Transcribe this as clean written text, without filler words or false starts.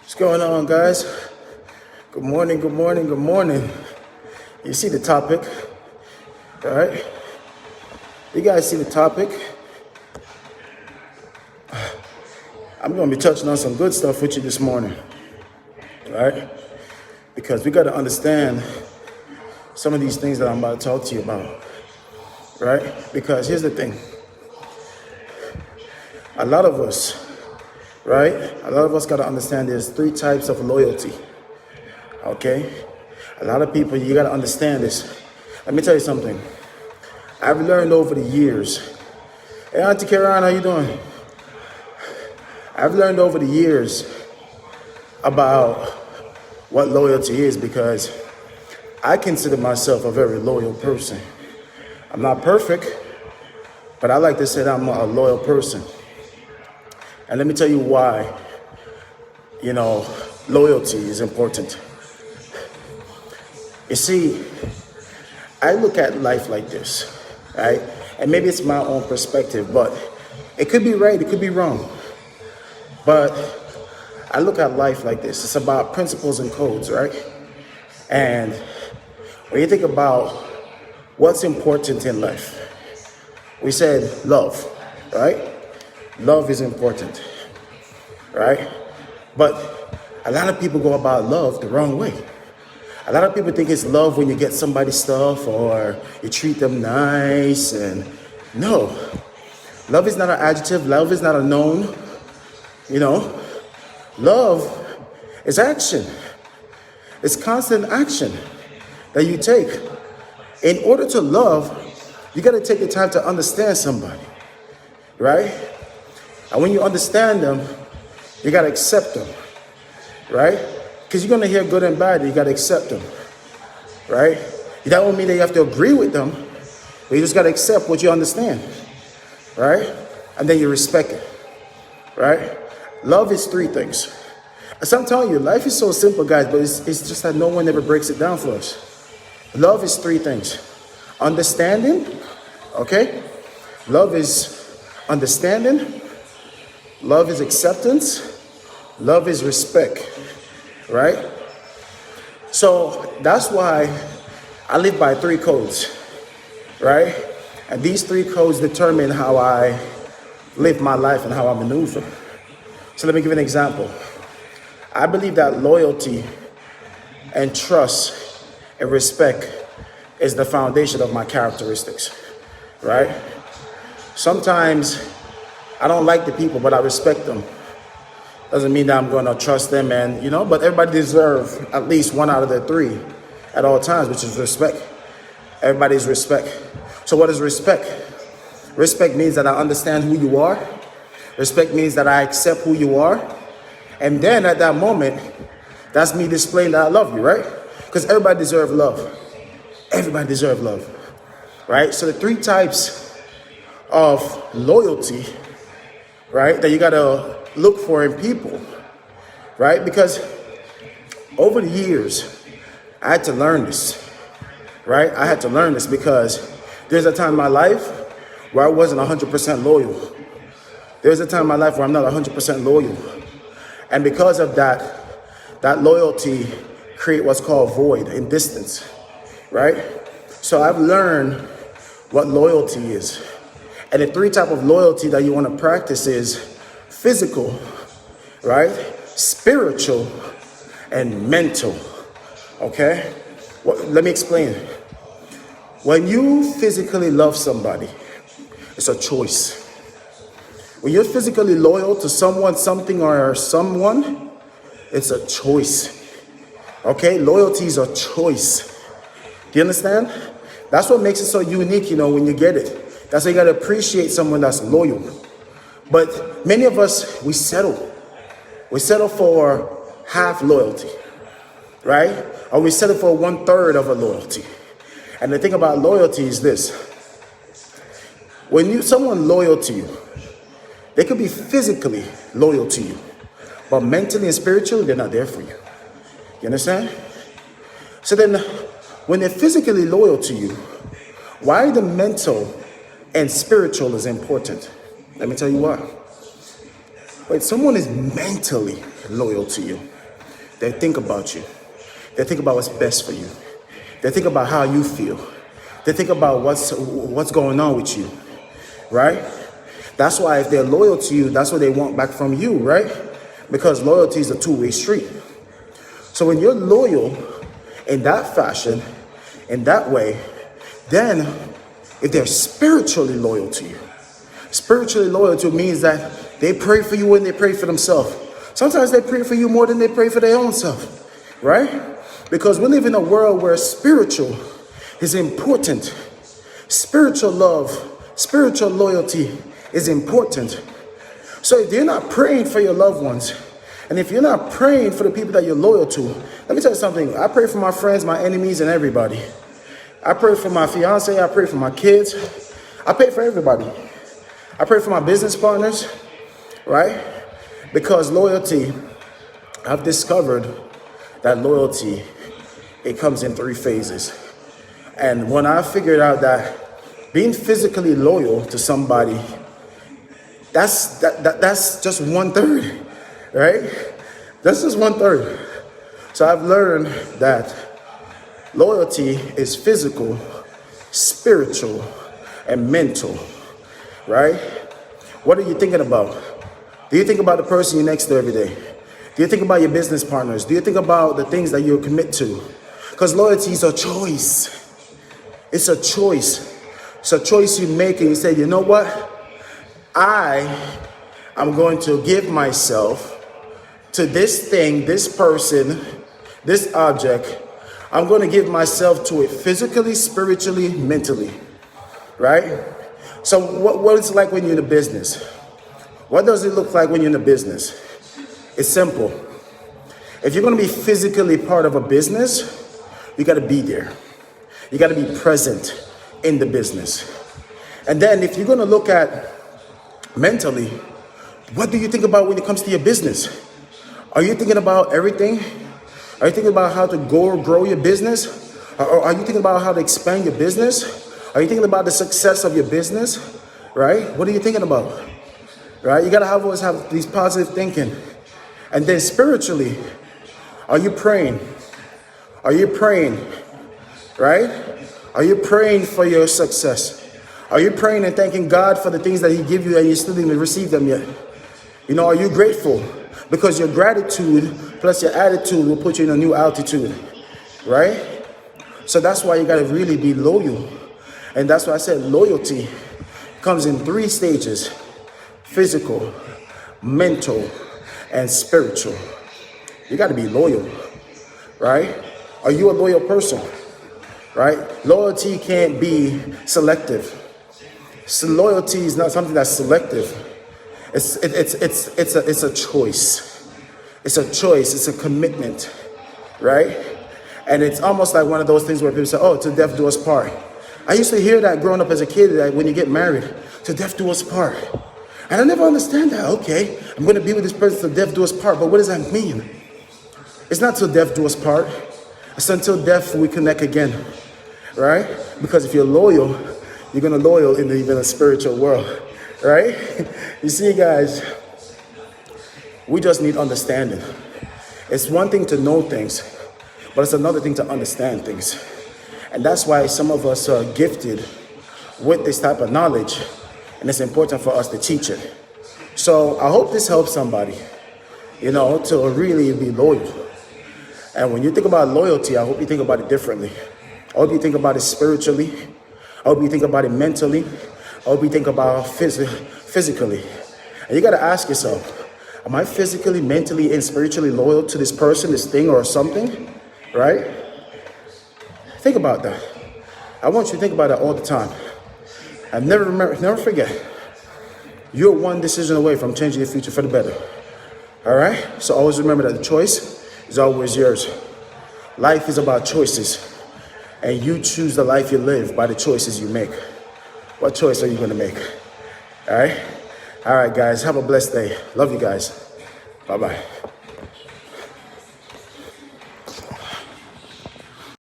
What's going on, guys? Good morning, good morning, good morning. You see the topic, all right? You guys see the topic? I'm going to be touching on some good stuff with you this morning, all right? Because we got to understand some of these things that I'm about to talk to you about, right? Because here's the thing. A lot of us, right? A lot of us got to understand there's three types of loyalty, okay? A lot of people, you got to understand this. Let me tell you something. I've learned over the years. Hey, Auntie Karen, how you doing? I've learned over the years about what loyalty is because I consider myself a very loyal person. I'm not perfect, but I like to say that I'm a loyal person. And let me tell you why, loyalty is important. You see, I look at life like this, right? And maybe it's my own perspective, but it could be right, it could be wrong. But I look at life like this. It's about principles and codes, right? And when you think about what's important in life, we said love, right? Love is important, right? But a lot of people go about love the wrong way. A lot of people think it's love when you get somebody stuff or you treat them nice. And no, love is not an adjective. Love is not a noun. Love is action. It's constant action that you take. In order to love, you got to take the time to understand somebody, right? And when you understand them, you got to accept them, right? Because you're going to hear good and bad. You got to accept them, right? That don't mean that you have to agree with them, but you just got to accept what you understand, right? And then you respect it, right? Love is three things. As I'm telling you, life is so simple, guys, but it's just that no one ever breaks it down for us. Love is three things. Understanding, okay? Love is understanding. Love is acceptance. Love is respect, right? So that's why I live by three codes, right? And these three codes determine how I live my life and how I maneuver. So let me give you an example. I believe that loyalty and trust and respect is the foundation of my characteristics, right? Sometimes I don't like the people, but I respect them. Doesn't mean that I'm going to trust them, but everybody deserves at least one out of the three at all times, which is respect. Everybody's respect. So what is respect? Respect means that I understand who you are. Respect means that I accept who you are. And then at that moment, that's me displaying that I love you, right? Because everybody deserves love. Everybody deserves love, right? So the three types of loyalty, right, that you got to look for in people, right? Because over the years, I had to learn this, right? I had to learn this because there's a time in my life where I wasn't 100% loyal. There's a time in my life where I'm not 100% loyal. And because of that loyalty create what's called void and distance, right? So I've learned what loyalty is. And the three type of loyalty that you want to practice is physical, right? Spiritual and mental, okay? Well, let me explain. When you physically love somebody, it's a choice. When you're physically loyal to someone, something, or someone, it's a choice, okay? Loyalty is a choice. Do you understand? That's what makes it so unique, when you get it. That's why you got to appreciate someone that's loyal. But many of us, we settle. We settle for half loyalty, right? Or we settle for 1/3 of a loyalty. And the thing about loyalty is this. When someone loyal to you, they could be physically loyal to you, but mentally and spiritually, they're not there for you. You understand? So then, when they're physically loyal to you, why the mental and spiritual is important? Let me tell you why. When someone is mentally loyal to you, They think about you. They think about what's best for you. They think about how you feel. They think about what's going on with you, right? That's why if they're loyal to you, that's what they want back from you, right? Because loyalty is a two-way street. So when you're loyal in that fashion, in that way, then if they're spiritually loyal to you, spiritually loyal to means that they pray for you when they pray for themselves. Sometimes they pray for you more than they pray for their own self, right? Because we live in a world where spiritual is important. Spiritual love, spiritual loyalty is important. So if you're not praying for your loved ones, and if you're not praying for the people that you're loyal to, let me tell you something. I pray for my friends, my enemies, and everybody. I pray for my fiance. I pray for my kids. I pray for everybody. I pray for my business partners, right? Because loyalty, I've discovered that loyalty, it comes in 3 phases. And when I figured out that being physically loyal to somebody, that's just 1/3, right? That's just 1/3. So I've learned that loyalty is physical, spiritual, and mental, right? What are you thinking about? Do you think about the person you're next to every day? Do you think about your business partners? Do you think about the things that you commit to? Because loyalty is a choice. It's a choice. It's a choice you make and you say, you know what? I am going to give myself to this thing, this person, this object. I'm going to give myself to it physically, spiritually, mentally, right? So what is it like when you're in a business? What does it look like when you're in a business? It's simple. If you're going to be physically part of a business, you got to be there. You got to be present in the business. And then if you're going to look at mentally, what do you think about when it comes to your business? Are you thinking about everything? Are you thinking about how to grow your business? Or are you thinking about how to expand your business? Are you thinking about the success of your business? Right? What are you thinking about? Right? You got to always have these positive thinking. And then spiritually, are you praying? Are you praying? Right? Are you praying for your success? Are you praying and thanking God for the things that He gives you and you still didn't receive them yet? You know, are you grateful? Because your gratitude plus your attitude will put you in a new altitude, right? So that's why you got to really be loyal. And that's why I said loyalty comes in 3 stages: physical, mental, and spiritual. You got to be loyal, right? Are you a loyal person, right? Loyalty can't be selective. So loyalty is not something that's selective. It's a choice. It's a choice. It's a commitment, right? And it's almost like one of those things where people say, "Oh, till death do us part." I used to hear that growing up as a kid, that when you get married, till death do us part. And I never understand that. Okay, I'm going to be with this person till death do us part, but what does that mean? It's not till death do us part. It's until death we connect again, right? Because if you're loyal, you're going to loyal in the spiritual world, right? You see, guys, we just need understanding. It's one thing to know things, but it's another thing to understand things. And that's why some of us are gifted with this type of knowledge, and it's important for us to teach it. So I hope this helps somebody, you know, to really be loyal. And when you think about loyalty, I hope you think about it differently. I hope you think about it spiritually. I hope you think about it mentally. I hope you think about physically. And you got to ask yourself, am I physically, mentally, and spiritually loyal to this person, this thing, or something? Right? Think about that. I want you to think about that all the time. And never forget, you're one decision away from changing your future for the better. All right? So always remember that the choice is always yours. Life is about choices. And you choose the life you live by the choices you make. What choice are you going to make? All right? All right, guys. Have a blessed day. Love you guys. Bye-bye.